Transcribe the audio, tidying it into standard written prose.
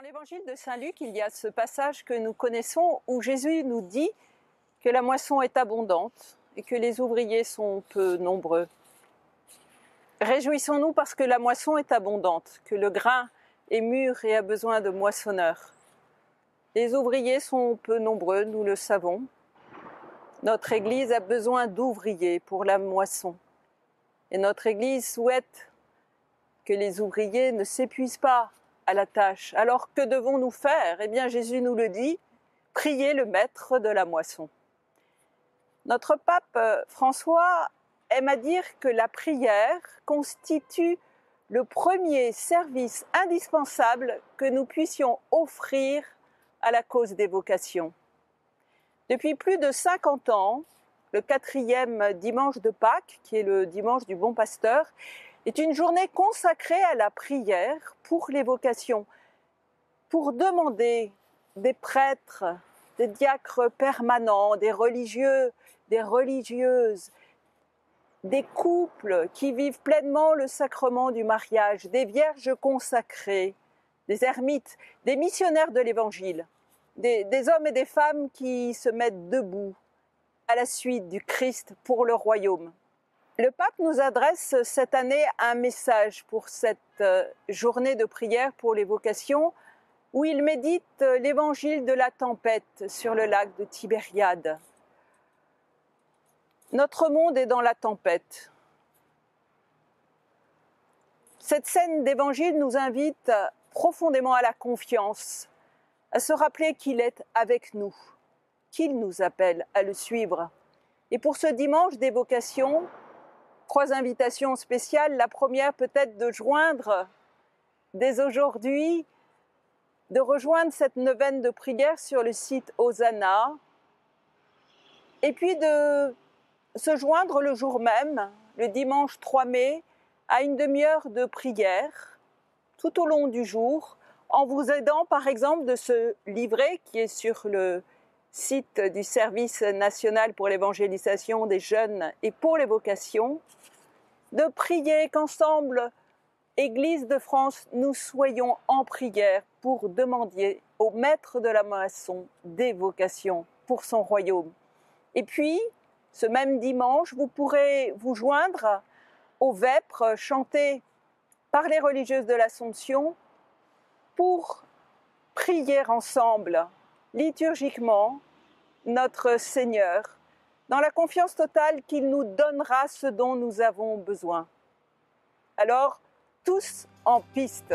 l'évangile de Saint Luc, il y a ce passage que nous connaissons où Jésus nous dit que la moisson est abondante et que les ouvriers sont peu nombreux. Réjouissons-nous parce que la moisson est abondante, que le grain est mûr et a besoin de moissonneurs. Les ouvriers sont peu nombreux, nous le savons. Notre Église a besoin d'ouvriers pour la moisson. Et notre Église souhaite que les ouvriers ne s'épuisent pas à la tâche. Alors que devons-nous faire? Eh bien, Jésus nous le dit, priez le maître de la moisson. Notre pape François aime à dire que la prière constitue le premier service indispensable que nous puissions offrir à la cause des vocations. Depuis plus de 50 ans, le 4e dimanche de Pâques, qui est le dimanche du Bon Pasteur, est une journée consacrée à la prière pour les vocations, pour demander des prêtres, des diacres permanents, des religieux, des religieuses, des couples qui vivent pleinement le sacrement du mariage, des vierges consacrées, des ermites, des missionnaires de l'Évangile, des hommes et des femmes qui se mettent debout à la suite du Christ pour le royaume. Le pape nous adresse cette année un message pour cette journée de prière pour les vocations où il médite l'évangile de la tempête sur le lac de Tibériade. Notre monde est dans la tempête. Cette scène d'évangile nous invite profondément à la confiance, à se rappeler qu'il est avec nous, qu'il nous appelle à le suivre. Et pour ce dimanche des vocations, 3 invitations spéciales. La première peut-être de joindre dès aujourd'hui, de rejoindre cette neuvaine de prière sur le site Hosanna, et puis de se joindre le jour même, le dimanche 3 mai, à une demi-heure de prière tout au long du jour, en vous aidant par exemple de ce livret qui est sur le site du Service national pour l'évangélisation des jeunes et pour les vocations, de prier qu'ensemble, Église de France, nous soyons en prière pour demander au maître de la moisson des vocations pour son royaume. Et puis, ce même dimanche, vous pourrez vous joindre aux vêpres chantées par les religieuses de l'Assomption pour prier ensemble, liturgiquement, notre Seigneur, dans la confiance totale qu'il nous donnera ce dont nous avons besoin. Alors, tous en piste.